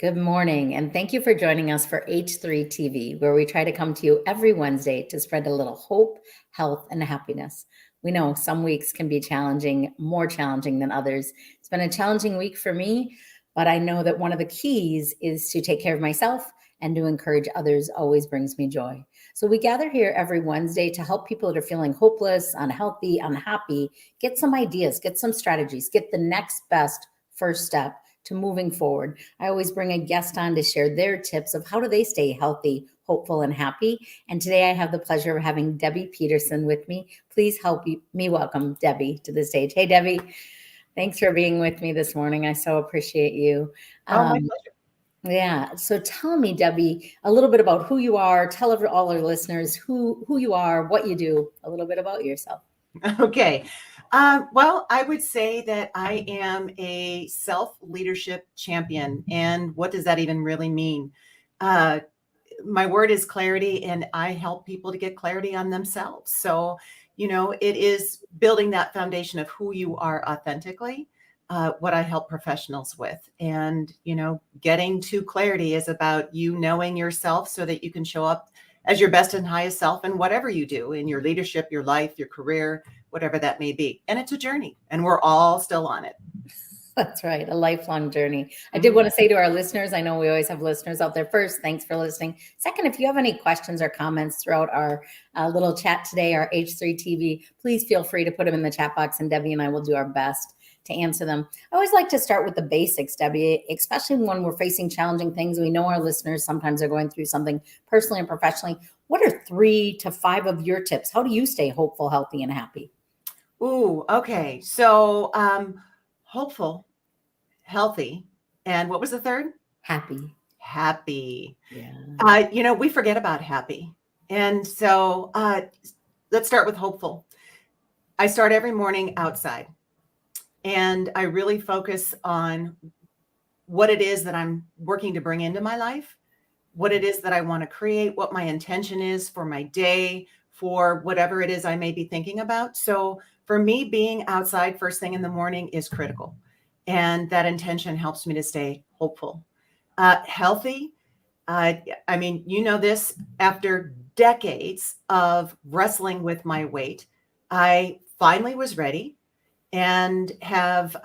Good morning, and thank you for joining us for H3 TV, where we try to come to you every Wednesday to spread a little hope, health, and happiness. We know some weeks can be challenging, more challenging than others. It's been a challenging week for me, but I know that one of the keys is to take care of myself and to encourage others always brings me joy. So we gather here every Wednesday to help people that are feeling hopeless, unhealthy, unhappy, get some ideas, get some strategies, get the next best first step to moving forward. I always bring a guest on to share their tips of how do they stay healthy, hopeful, and happy. And today I have the pleasure of having Debbie Peterson with me. Please help me welcome Debbie to the stage. Hey, Debbie, thanks for being with me this morning. I so appreciate you. Oh, my Um, pleasure. yeah. So tell me, Debbie, a little bit about who you are. Tell all our listeners who you are, what you do, a little bit about yourself. Okay. Well, I would say that I am a self-leadership champion. And what does that even really mean? Uh, my word is clarity, and I help people to get clarity on themselves. So, it is building that foundation of who you are authentically, what I help professionals with. And, getting to clarity is about you knowing yourself so that you can show up as your best and highest self in whatever you do in your leadership, your life, your career, whatever that may be. And it's a journey, and we're all still on it. That's right, a lifelong journey. I did Mhm. want to say to our listeners, I know we always have listeners out there. First, thanks for listening. Second, if you have any questions or comments throughout our little chat today, our H3 TV, please feel free to put them in the chat box, and Debbie and I will do our best to answer them. I always like to start with the basics, Debbie, especially when we're facing challenging things. We know our listeners sometimes are going through something personally and professionally. What are 3 to 5 of your tips? How do you stay hopeful, healthy, and happy? Ooh, okay. So, hopeful, healthy, and what was the third? Happy. Happy. Yeah. We forget about happy. And so let's start with hopeful. I start every morning outside, and I really focus on what it is that I'm working to bring into my life, what it is that I want to create, what my intention is for my day, for whatever it is I may be thinking about. So for me, being outside first thing in the morning is critical. And that intention helps me to stay hopeful. Healthy. I mean, this after decades of wrestling with my weight, I finally was ready and have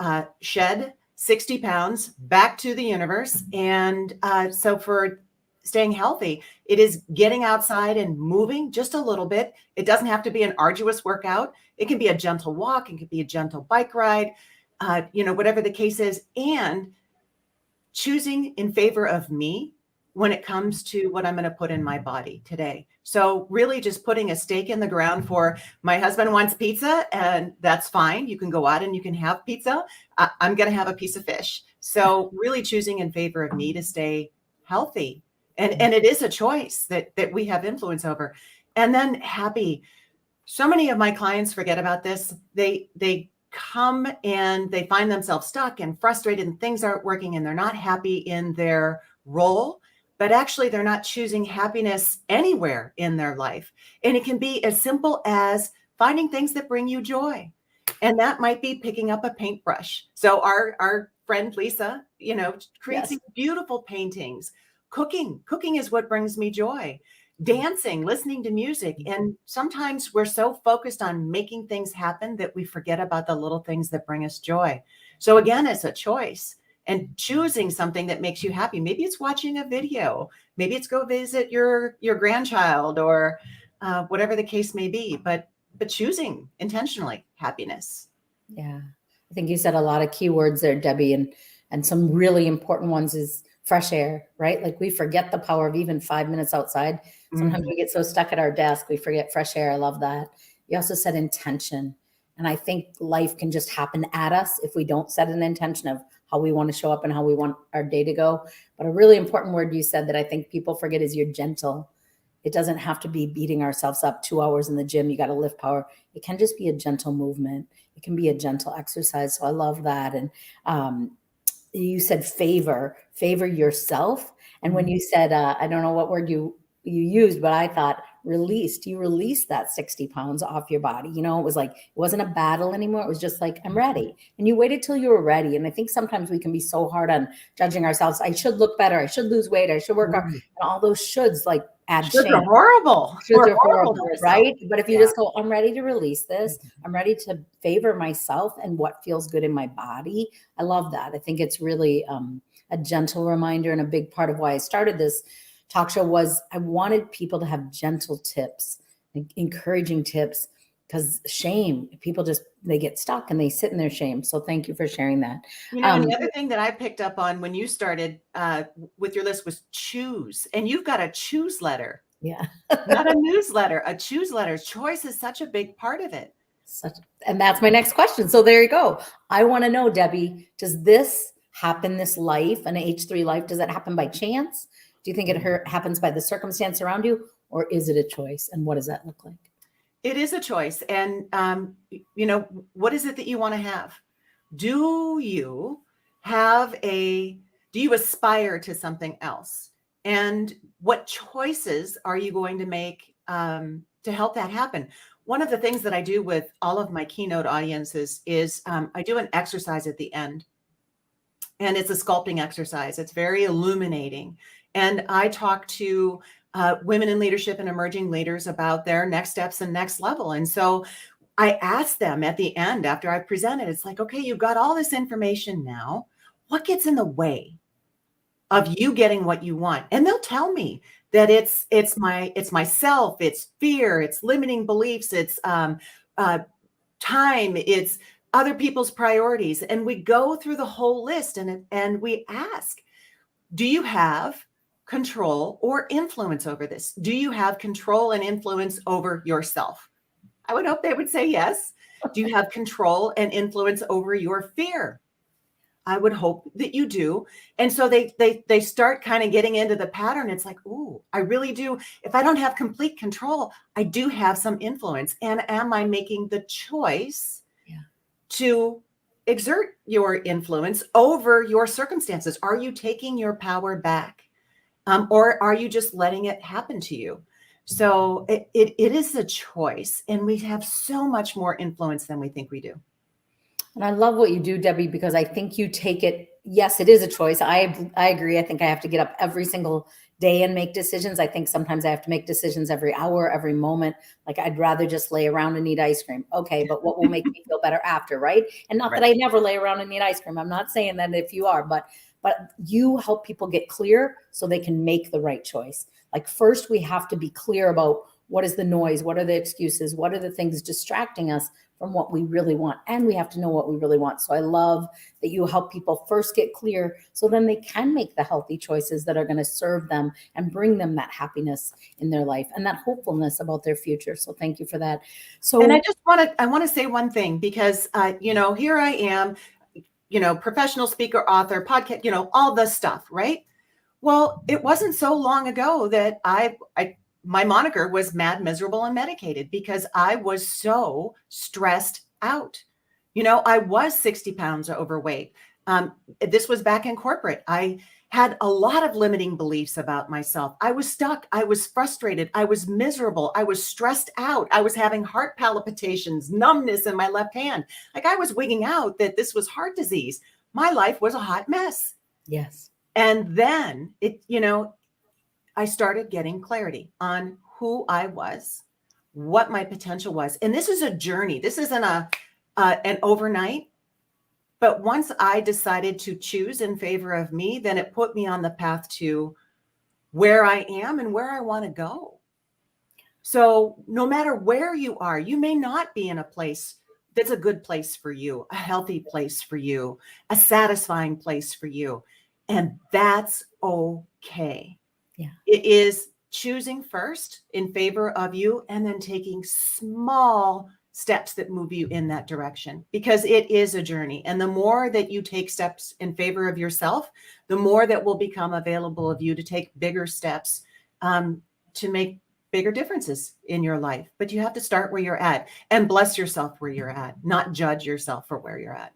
shed 60 pounds back to the universe. And so for staying healthy, it is getting outside and moving just a little bit. It doesn't have to be an arduous workout. It can be a gentle walk. It could be a gentle bike ride, whatever the case is. And choosing in favor of me when it comes to what I'm going to put in my body today. So really just putting a stake in the ground for my husband wants pizza, and that's fine. You can go out and you can have pizza. I'm going to have a piece of fish. So really choosing in favor of me to stay healthy. And it is a choice that we have influence over. And then happy. So many of my clients forget about this. They come and they find themselves stuck and frustrated and things aren't working and they're not happy in their role, but actually they're not choosing happiness anywhere in their life. And it can be as simple as finding things that bring you joy. And that might be picking up a paintbrush. So our friend Lisa, creates Yes. these beautiful paintings. Cooking is what brings me joy. Dancing, listening to music. And sometimes we're so focused on making things happen that we forget about the little things that bring us joy. So again, it's a choice and choosing something that makes you happy. Maybe it's watching a video. Maybe it's go visit your grandchild or whatever the case may be. But choosing intentionally happiness. Yeah. I think you said a lot of key words there, Debbie, and some really important ones is fresh air, right? Like we forget the power of even 5 minutes outside. Sometimes Mhm. we get so stuck at our desk, we forget fresh air. I love that. You also said intention. And I think life can just happen at us if we don't set an intention of how we want to show up and how we want our day to go. But a really important word you said that I think people forget is you're gentle. It doesn't have to be beating ourselves up 2 hours in the gym. You got to lift power. It can just be a gentle movement. It can be a gentle exercise. So I love that. And you said favor yourself. And when Mhm. you said, I don't know what word you used, but I thought released. You released that 60 pounds off your body. You know, it was like, it wasn't a battle anymore. It was just like, I'm ready. And you waited till you were ready. And I think sometimes we can be so hard on judging ourselves. I should look better. I should lose weight. I should work out. And all those shoulds like add Shoulds shame. are horrible. Shoulds We're are horrible to horrible, ourselves. right? But if you Yeah. just go, I'm ready to release this. I'm ready to favor myself and what feels good in my body. I love that. I think it's really a gentle reminder, and a big part of why I started this talk show was I wanted people to have gentle tips, encouraging tips, because shame, people just, they get stuck and they sit in their shame. So thank you for sharing that. You know, and the other thing that I picked up on when you started with your list was choose. And you've got a choose letter. Yeah. Not a newsletter, a choose letter. Choice is such a big part of it. And that's my next question. So there you go. I want to know, Debbie, does this happen, this life, an H3 life, does it happen by chance? Do you think it happens by the circumstance around you, or is it a choice? And what does that look like? It is a choice. And, you know, what is it that you want to have? Do you aspire to something else? And what choices are you going to make to help that happen? One of the things that I do with all of my keynote audiences is I do an exercise at the end. And it's a sculpting exercise. It's very illuminating. And I talk to women in leadership and emerging leaders about their next steps and next level. And so I ask them at the end, after I've presented, it's like, okay, you've got all this information now. What gets in the way of you getting what you want? And they'll tell me that it's myself, it's fear, it's limiting beliefs, it's time, it's other people's priorities. And we go through the whole list and we ask, do you have control or influence over this? Do you have control and influence over yourself? I would hope they would say yes. Do you have control and influence over your fear? I would hope that you do. And so they start kind of getting into the pattern. It's like, ooh, I really do. If I don't have complete control, I do have some influence. And am I making the choice to exert your influence over your circumstances? Are you taking your power back? Or are you just letting it happen to you? So it is a choice, and we have so much more influence than we think we do. And I love what you do, Debbie, because I think you take it. Yes, it is a choice. I agree. I think I have to get up every single day and make decisions. I think sometimes I have to make decisions every hour, every moment. Like I'd rather just lay around and eat ice cream. Okay, but what will make me feel better after, right? And not that I never lay around and eat ice cream. I'm not saying that if you are, but you help people get clear so they can make the right choice. Like first we have to be clear about what is the noise, what are the excuses, what are the things distracting us from what we really want. And we have to know what we really want. So I love that you help people first get clear so then they can make the healthy choices that are going to serve them and bring them that happiness in their life and that hopefulness about their future. So thank you for that. So, and I want to say one thing, because, here I am, professional speaker, author, podcast, all the stuff, right? Well, it wasn't so long ago that my moniker was Mad, Miserable, and Medicated, because I was so stressed out. I was 60 pounds overweight. This was back in corporate. I had a lot of limiting beliefs about myself. I was stuck. I was frustrated. I was miserable. I was stressed out. I was having heart palpitations, numbness in my left hand. Like I was wigging out that this was heart disease. My life was a hot mess. yes. And then I started getting clarity on who I was, what my potential was. And this is a journey. This isn't an overnight. But once I decided to choose in favor of me, then it put me on the path to where I am and where I want to go. So no matter where you are, you may not be in a place that's a good place for you, a healthy place for you, a satisfying place for you. And that's okay. Yeah. It is choosing first in favor of you and then taking small steps that move you in that direction, because it is a journey. And the more that you take steps in favor of yourself, the more that will become available of you to take bigger steps to make bigger differences in your life. But you have to start where you're at and bless yourself where you're at, not judge yourself for where you're at.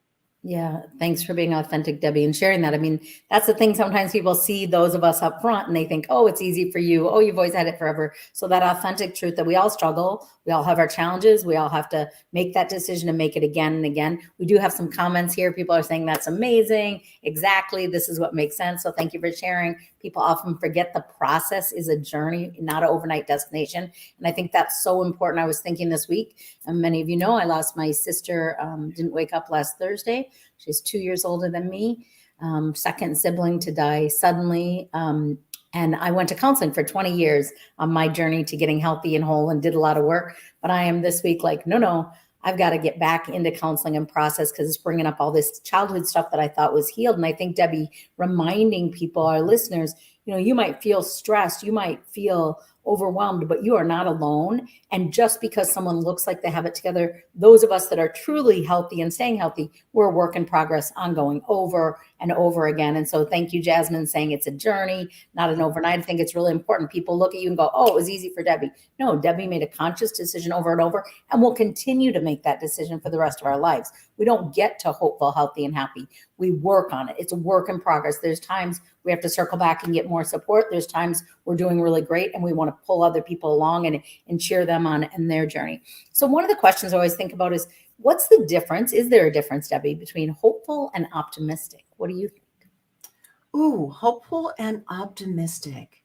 Yeah, thanks for being authentic, Debbie, and sharing that. I mean, that's the thing. Sometimes people see those of us up front and they think, oh, it's easy for you. Oh, you've always had it forever. So that authentic truth that we all struggle, we all have our challenges. We all have to make that decision and make it again and again. We do have some comments here. People are saying that's amazing. Exactly. This is what makes sense. So thank you for sharing. People often forget the process is a journey, not an overnight destination. And I think that's so important. I was thinking this week, and many of you know, I lost my sister, didn't wake up last Thursday. She's 2 years older than me, second sibling to die suddenly. And I went to counseling for 20 years on my journey to getting healthy and whole and did a lot of work. But I am this week like, no, I've got to get back into counseling and process because it's bringing up all this childhood stuff that I thought was healed. And I think, Debbie, reminding people, our listeners, you might feel stressed, you might feel overwhelmed, but you are not alone. And just because someone looks like they have it together, those of us that are truly healthy and staying healthy, we're a work in progress, ongoing over and over again. And so thank you, Jasmine, saying it's a journey, not an overnight. I think it's really important. People look at you and go, oh, it was easy for Debbie. No, Debbie made a conscious decision over and over, and we'll continue to make that decision for the rest of our lives. We don't get to hopeful, healthy, and happy. We work on it. It's a work in progress. There's times we have to circle back and get more support. There's times we're doing really great and we want to pull other people along and cheer them on in their journey. So one of the questions I always think about is, what's the difference? Is there a difference, Debbie, between hopeful and optimistic? What do you think? Ooh, hopeful and optimistic.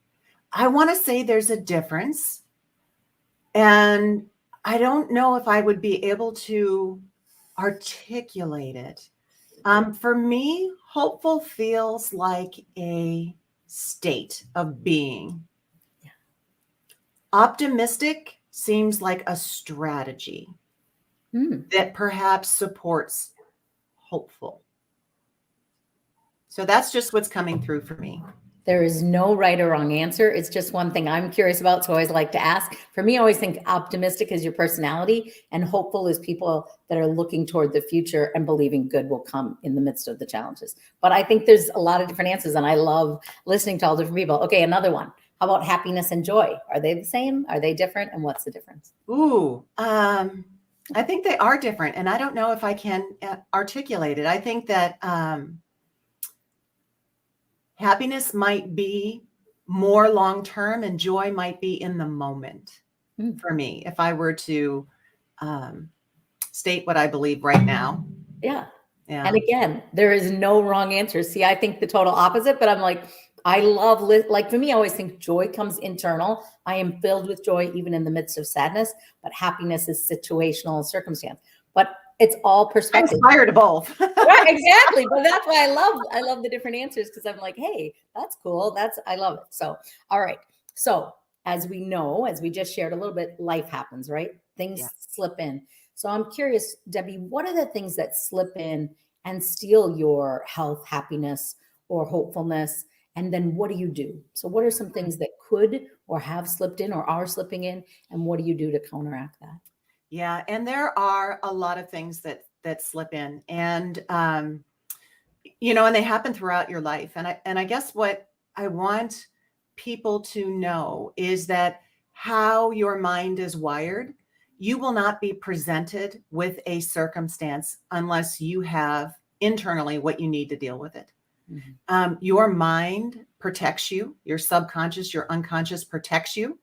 I want to say there's a difference. And I don't know if I would be able to articulate it. For me, hopeful feels like a state of being. Yeah. Optimistic seems like a strategy that perhaps supports hopeful. So that's just what's coming through for me. There is no right or wrong answer. It's just one thing I'm curious about. So I always like to ask. For me, I always think optimistic is your personality and hopeful is people that are looking toward the future and believing good will come in the midst of the challenges. But I think there's a lot of different answers and I love listening to all different people. Okay, another one. How about happiness and joy? Are they the same? Are they different? And what's the difference? Ooh, I think they are different. And I don't know if I can articulate it. I think that happiness might be more long-term and joy might be in the moment for me, if I were to state what I believe right now. Yeah. Yeah. And again, there is no wrong answer. See, I think the total opposite, but I'm like, I love, like for me, I always think joy comes internal. I am filled with joy even in the midst of sadness, but happiness is situational circumstance. But it's all I perspective. aspire to both. Right, exactly. But that's why I love the different answers because I'm like, hey, that's cool. I love it. So, all right. So as we know, as we just shared a little bit, life happens, right? Things slip in. So I'm curious, Debbie, what are the things that slip in and steal your health, happiness, or hopefulness? And then what do you do? So what are some things that could or have slipped in or are slipping in? And what do you do to counteract that? Yeah. And there are a lot of things that slip in and, and they happen throughout your life. And I guess what I want people to know is that how your mind is wired, you will not be presented with a circumstance unless you have internally what you need to deal with it. Your mind protects you, your subconscious, your unconscious protects you,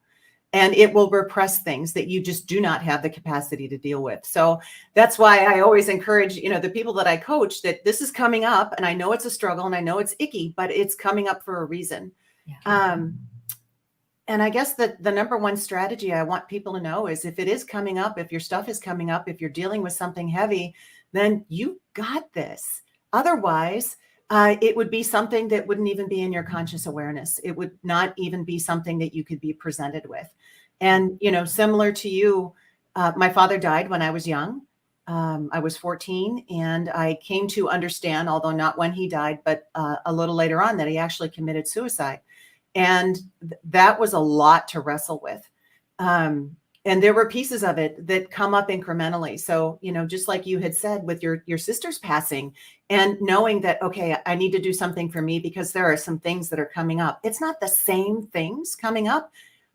and it will repress things that you just do not have the capacity to deal with. So that's why I always encourage, the people that I coach that this is coming up and I know it's a struggle and I know it's icky, but it's coming up for a reason. Yeah. And I guess that the number one strategy I want people to know is if it is coming up, if your stuff is coming up, if you're dealing with something heavy, then you got this. Otherwise, it would be something that wouldn't even be in your conscious awareness. It would not even be something that you could be presented with. And, similar to you, my father died when I was young. I was 14 and I came to understand, although not when he died, but a little later on, that he actually committed suicide. And that was a lot to wrestle with. And there were pieces of it that come up incrementally. So, just like you had said with your sister's passing and knowing that, okay, I need to do something for me because there are some things that are coming up. It's not the same things coming up,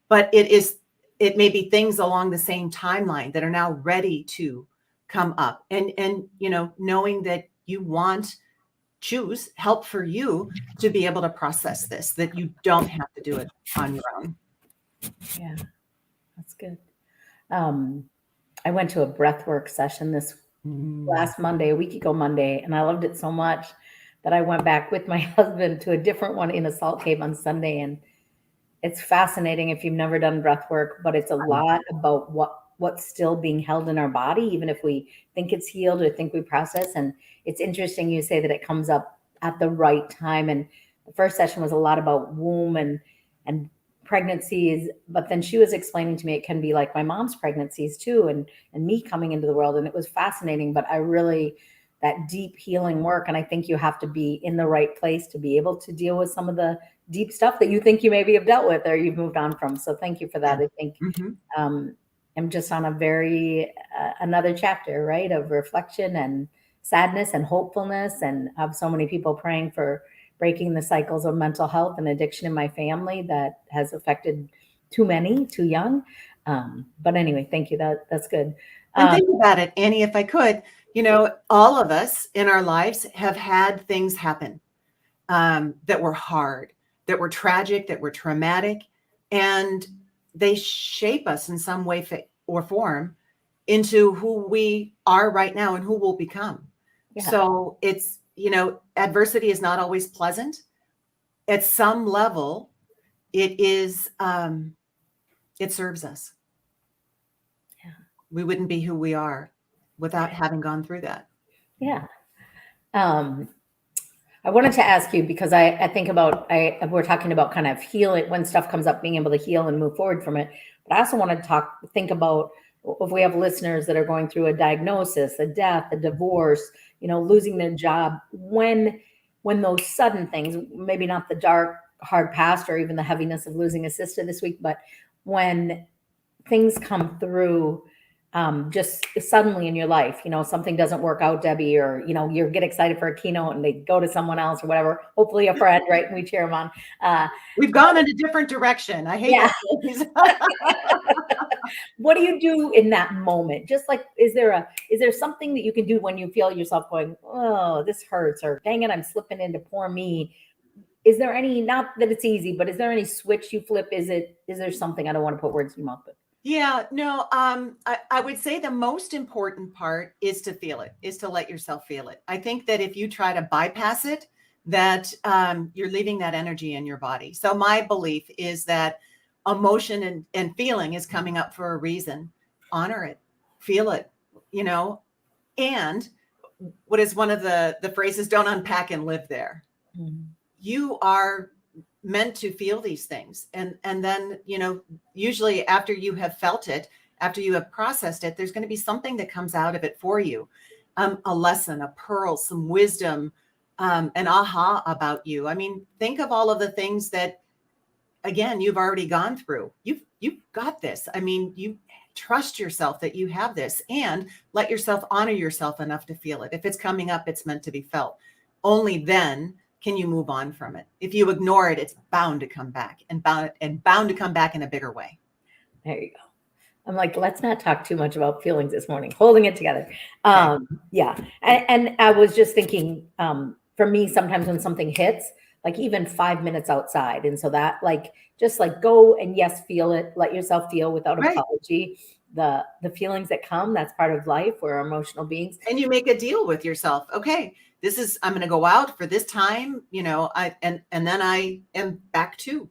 but it may be things along the same timeline that are now ready to come up. And knowing that choose help for you to be able to process this, that you don't have to do it on your own. Yeah, that's good. I went to a breathwork session this last Monday, a week ago Monday, and I loved it so much that I went back with my husband to a different one in a salt cave on Sunday. And it's fascinating if you've never done breath work, but it's a lot about what's still being held in our body, even if we think it's healed or think we process. And it's interesting you say that it comes up at the right time. And the first session was a lot about womb and pregnancies, but then she was explaining to me it can be like my mom's pregnancies too, and me coming into the world. And it was fascinating, but I really, that deep healing work, and I think you have to be in the right place to be able to deal with some of the deep stuff that you think you maybe have dealt with or you've moved on from. So thank you for that. I think I'm just on a very another chapter, right, of reflection and sadness and hopefulness, and have so many people praying for breaking the cycles of mental health and addiction in my family that has affected too many too young. But anyway, thank you. That's good. And think about it, Annie, if I could, all of us in our lives have had things happen that were hard, that were tragic, that were traumatic, and they shape us in some way or form into who we are right now and who we'll become. Yeah. So it's, adversity is not always pleasant. At some level, it is, it serves us. Yeah. We wouldn't be who we are without having gone through that. Yeah. I wanted to ask you, because I think about, we're talking about kind of healing when stuff comes up, being able to heal and move forward from it. But I also want to think about if we have listeners that are going through a diagnosis, a death, a divorce, losing their job, when those sudden things, maybe not the dark, hard past or even the heaviness of losing a sister this week, but when things come through just suddenly in your life, something doesn't work out, Debbie, or, you get excited for a keynote and they go to someone else or whatever, hopefully a friend, right? And we cheer them on. We've gone in a different direction. I hate that. What do you do in that moment? Just like, is there something that you can do when you feel yourself going, oh, this hurts, or dang it, I'm slipping into poor me? Is there any, not that it's easy, but is there any switch you flip? Is there something? I don't want to put words in your mouth, but. Yeah, no, I would say the most important part is to feel it, is to let yourself feel it. I think that if you try to bypass it, that you're leaving that energy in your body. So my belief is that emotion and feeling is coming up for a reason. Honor it, feel it, and what is one of the phrases, don't unpack and live there. Mm-hmm. You are meant to feel these things. And then, usually after you have felt it, after you have processed it, there's going to be something that comes out of it for you. A lesson, a pearl, some wisdom, an aha about you. I mean, think of all of the things that, again, you've already gone through. You've got this. I mean, you trust yourself that you have this, and let yourself honor yourself enough to feel it. If it's coming up, it's meant to be felt. Only then can you move on from it. If you ignore it, it's bound to come back and bound to come back in a bigger way. There you go. I'm like, let's not talk too much about feelings this morning, holding it together. Yeah. And I was just thinking, for me, sometimes when something hits, like even 5 minutes outside. And so that just go and yes, feel it, let yourself feel without apology. The feelings that come, that's part of life. We're emotional beings. And you make a deal with yourself. Okay, I'm going to go out for this time, and then I am back to,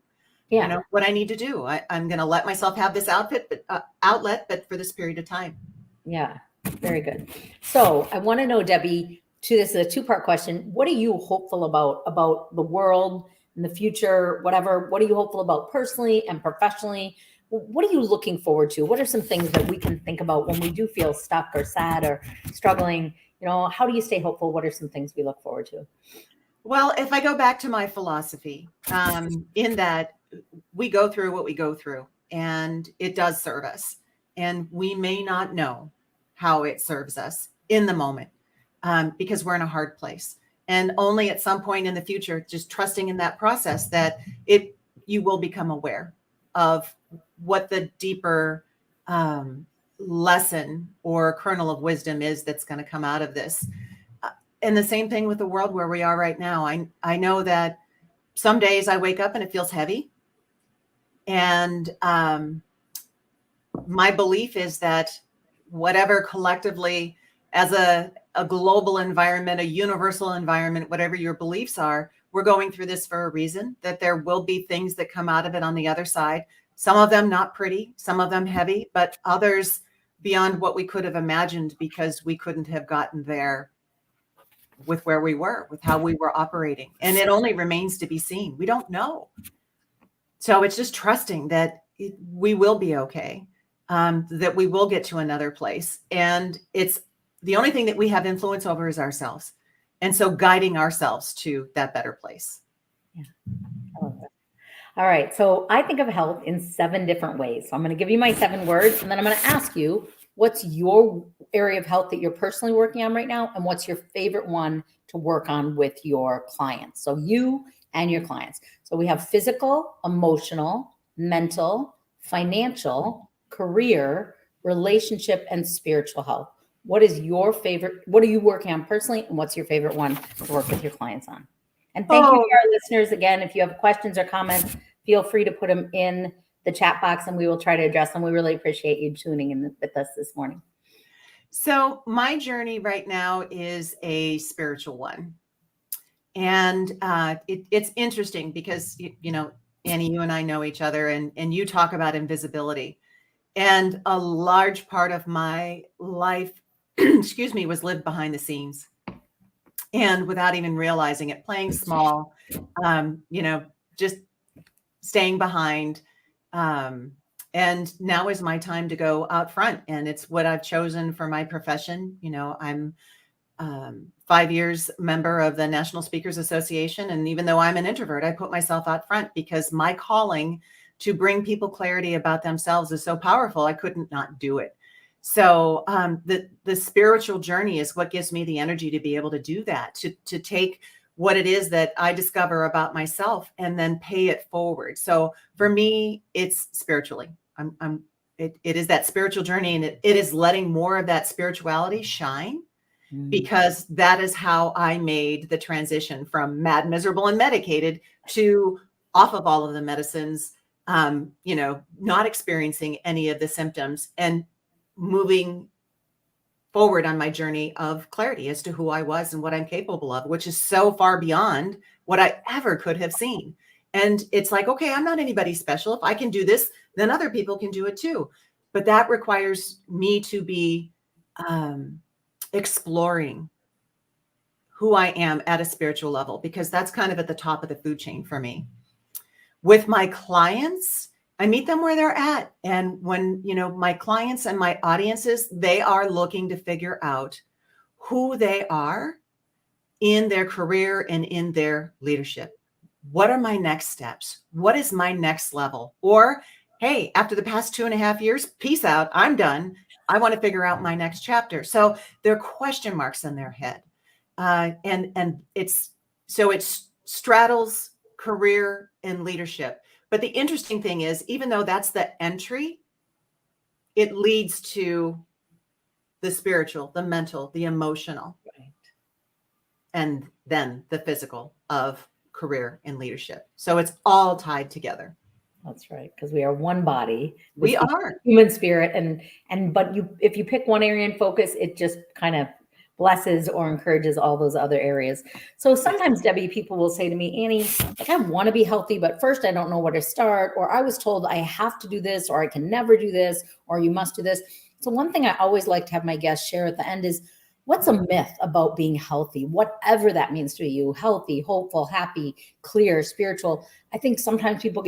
what I need to do. I'm going to let myself have this outlet, but for this period of time. Yeah. Very good. So I want to know, Debbie, this is a two-part question. What are you hopeful about the world in the future, whatever? What are you hopeful about personally and professionally? What are you looking forward to? What are some things that we can think about when we do feel stuck or sad or struggling? How do you stay hopeful? What are some things we look forward to? Well, if I go back to my philosophy, in that we go through what we go through, and it does serve us. And we may not know how it serves us in the moment, because we're in a hard place. And only at some point in the future, just trusting in that process, that you will become aware of what the deeper lesson or kernel of wisdom is that's going to come out of this. and the same thing with the world where we are right now. I know that some days I wake up and it feels heavy. And my belief is that whatever collectively, as a global environment, a universal environment, whatever your beliefs are, we're going through this for a reason, that there will be things that come out of it on the other side. Some of them not pretty, some of them heavy, but others beyond what we could have imagined, because we couldn't have gotten there with where we were, with how we were operating. And it only remains to be seen. We don't know. So it's just trusting that we will be okay, that we will get to another place. And it's the only thing that we have influence over is ourselves. And so guiding ourselves to that better place. Yeah. I love that. All right. So I think of health in 7 different ways. So I'm going to give you my 7 words, and then I'm going to ask you, what's your area of health that you're personally working on right now? And what's your favorite one to work on with your clients? So you and your clients. So we have physical, emotional, mental, financial, career, relationship, and spiritual health. What is your favorite? What are you working on personally? And what's your favorite one to work with your clients on? And thank you to our listeners. Again, if you have questions or comments, feel free to put them in the chat box and we will try to address them. We really appreciate you tuning in with us this morning. So my journey right now is a spiritual one. And it's interesting because, you know, Annie, you and I know each other, and you talk about invisibility. And a large part of my life, excuse me, was lived behind the scenes. And without even realizing it, playing small, you know, just staying behind. And now is my time to go out front. And it's what I've chosen for my profession. You know, I'm 5 years member of the National Speakers Association. And even though I'm an introvert, I put myself out front because my calling to bring people clarity about themselves is so powerful. I couldn't not do it. So the spiritual journey is what gives me the energy to be able to do that, to take what it is that I discover about myself and then pay it forward. So for me, it's spiritually. It is that spiritual journey, and it is letting more of that spirituality shine, because that is how I made the transition from mad, miserable, and medicated to off of all of the medicines, you know, not experiencing any of the symptoms and moving forward on my journey of clarity as to who I was and what I'm capable of, which is so far beyond what I ever could have seen. And it's like, okay, I'm not anybody special. If I can do this, then other people can do it too. But that requires me to be exploring who I am at a spiritual level, because that's kind of at the top of the food chain for me. With my clients, I meet them where they're at. And when, you know, my clients and my audiences, they are looking to figure out who they are in their career and in their leadership. What are my next steps? What is my next level? Or, hey, after the past 2.5 years, peace out, I'm done. I want to figure out my next chapter. So there are question marks in their head. And it straddles career and leadership. But the interesting thing is, even though that's the entry, it leads to the spiritual, the mental, the emotional, right, and then the physical of career and leadership. So it's all tied together. That's right, because we are one body. We are human spirit, but if you pick one area and focus, it just kind of blesses or encourages all those other areas. So sometimes, Debbie, people will say to me, Annie, like, I want to be healthy, but first I don't know where to start, or I was told I have to do this, or I can never do this, or you must do this. So one thing I always like to have my guests share at the end is, what's a myth about being healthy, whatever that means to you? Healthy, hopeful, happy, clear, spiritual. I think sometimes people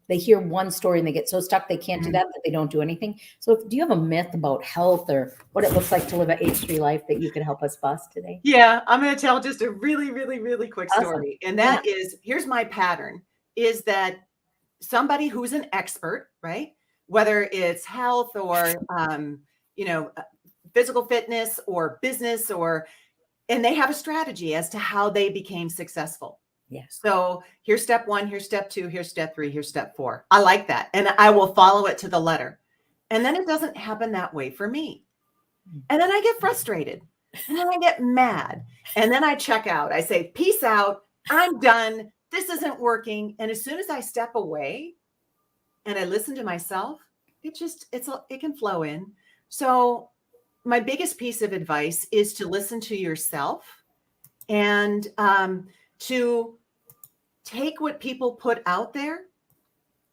they hear one story and they get so stuck they can't do that they don't do anything. So do you have a myth about health or what it looks like to live an H3 life that you could help us bust today? Yeah, I'm going to tell just a really, really, really quick story. And that is, here's my pattern, is that somebody who's an expert, right? Whether it's health or, you know, physical fitness or business, and they have a strategy as to how they became successful. Yeah. So here's step 1, here's step 2, here's step 3, here's step 4. I like that. And I will follow it to the letter. And then it doesn't happen that way for me. And then I get frustrated. And then I get mad. And then I check out. I say, peace out. I'm done. This isn't working. And as soon as I step away and I listen to myself, it can flow in. So my biggest piece of advice is to listen to yourself and to take what people put out there,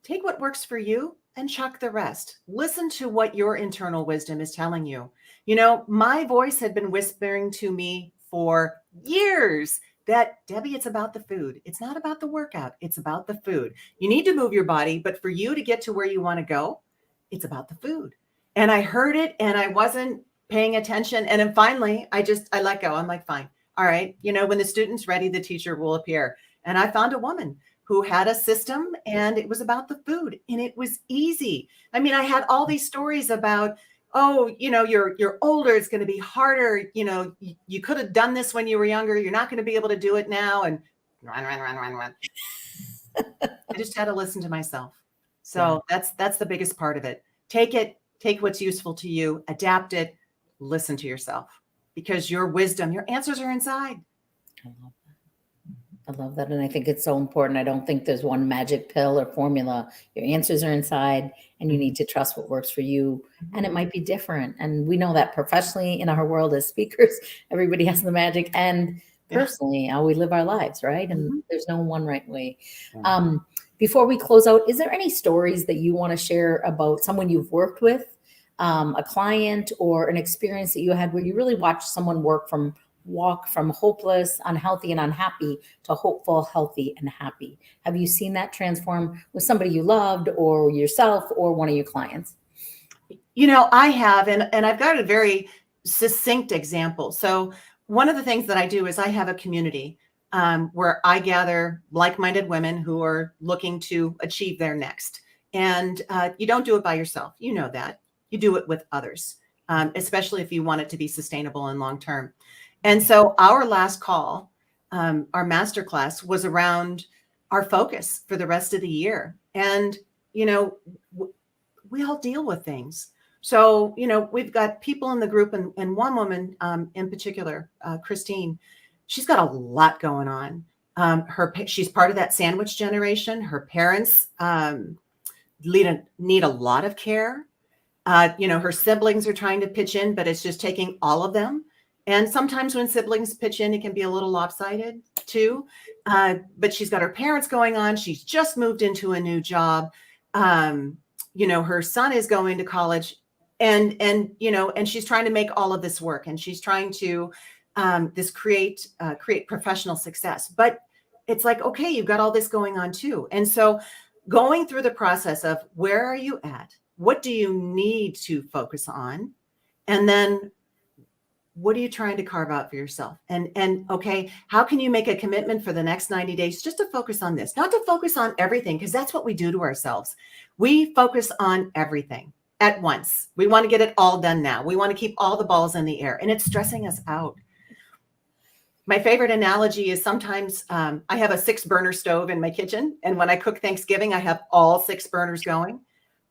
take what works for you and chuck the rest. Listen to what your internal wisdom is telling you. You know, my voice had been whispering to me for years that, Debbie, it's about the food. It's not about the workout. It's about the food. You need to move your body, but for you to get to where you want to go, it's about the food. And I heard it and I wasn't paying attention. And then finally, I let go. I'm like, fine. All right. You know, when the student's ready, the teacher will appear. And I found a woman who had a system and it was about the food and it was easy. I mean, I had all these stories about, oh, you know, you're older, it's going to be harder. You know, you could have done this when you were younger. You're not going to be able to do it now. And run. I just had to listen to myself. So that's the biggest part of it. Take what's useful to you, adapt it, listen to yourself, because your wisdom, your answers are inside. I love that. And I think it's so important. I don't think there's one magic pill or formula. Your answers are inside and you need to trust what works for you. And it might be different. And we know that professionally in our world as speakers, everybody has the magic, and personally how we live our lives, right? And there's no one right way. Before we close out, is there any stories that you want to share about someone you've worked with, a client, or an experience that you had where you really watched someone walk from hopeless, unhealthy, and unhappy to hopeful, healthy, and happy? Have you seen that transform with somebody you loved or yourself or one of your clients? You know, I have, and I've got a very succinct example. So one of the things that I do is I have a community where I gather like-minded women who are looking to achieve their next. And you don't do it by yourself. You know that. You do it with others, especially if you want it to be sustainable and long-term. And so our last call, our masterclass, was around our focus for the rest of the year. And, you know, we all deal with things. So, you know, we've got people in the group, and one woman in particular, Christine, she's got a lot going on. She's part of that sandwich generation. Her parents need a lot of care. You know, her siblings are trying to pitch in, but it's just taking all of them. And sometimes when siblings pitch in, it can be a little lopsided too. But she's got her parents going on. She's just moved into a new job. You know, her son is going to college, and you know, and she's trying to make all of this work, and she's trying to create professional success. But it's like, okay, you've got all this going on too. And so going through the process of, where are you at? What do you need to focus on? And then what are you trying to carve out for yourself? And okay, how can you make a commitment for the next 90 days just to focus on this, not to focus on everything, because that's what we do to ourselves. We focus on everything at once. We want to get it all done now. We want to keep all the balls in the air, and it's stressing us out. My favorite analogy is sometimes I have a 6-burner stove in my kitchen. And when I cook Thanksgiving, I have all 6 burners going,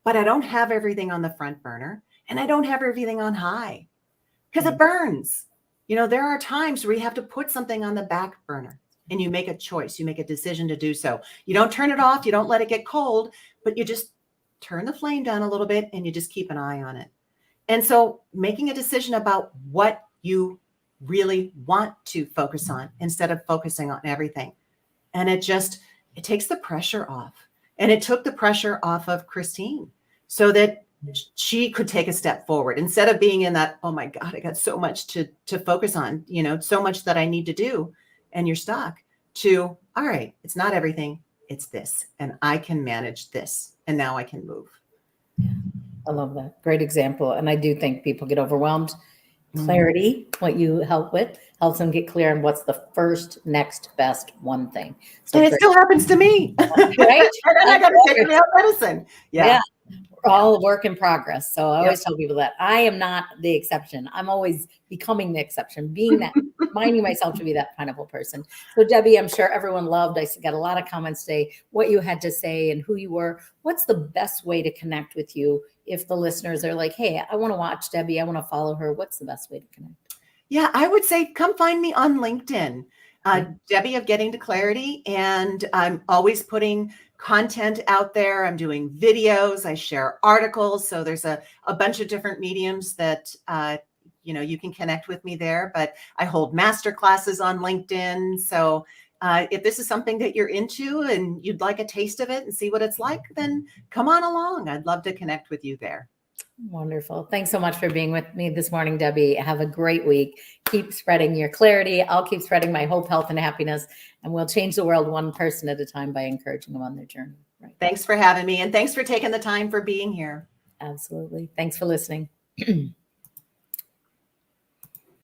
but I don't have everything on the front burner, and I don't have everything on high, because it burns. You know, there are times where you have to put something on the back burner and you make a choice, you make a decision to do so. You don't turn it off, you don't let it get cold, but you just turn the flame down a little bit and you just keep an eye on it. And so making a decision about what you really want to focus on instead of focusing on everything. And it takes the pressure off. And it took the pressure off of Christine so that she could take a step forward instead of being in that, oh my God, I got so much to focus on, you know, so much that I need to do, and you're stuck, to, all right, it's not everything, it's this, and I can manage this, and now I can move. I love that. Great example. And I do think people get overwhelmed. Clarity, what you help with, helps them get clear on what's the first, next best one thing. So, and it still happens to me. Right? And then I got to take out medicine. Yeah. We're all a work in progress. So I always tell people that I am not the exception. I'm always becoming the exception, being that, minding myself to be that pineapple person. So Debbie, I'm sure everyone loved, I got a lot of comments today, what you had to say and who you were. What's the best way to connect with you if the listeners are like, hey, I want to watch Debbie, I want to follow her? What's the best way to connect? Yeah, I would say come find me on LinkedIn, Okay. Debbie of Getting to Clarity. And I'm always putting content out there. I'm doing videos. I share articles. So there's a bunch of different mediums that, you can connect with me there. But I hold master classes on LinkedIn. So if this is something that you're into and you'd like a taste of it and see what it's like, then come on along. I'd love to connect with you there. Wonderful. Thanks so much for being with me this morning, Debbie. Have a great week. Keep spreading your clarity. I'll keep spreading my hope, health, and happiness, and we'll change the world one person at a time by encouraging them on their journey. Right. Thanks for having me, and thanks for taking the time for being here. Absolutely. Thanks for listening.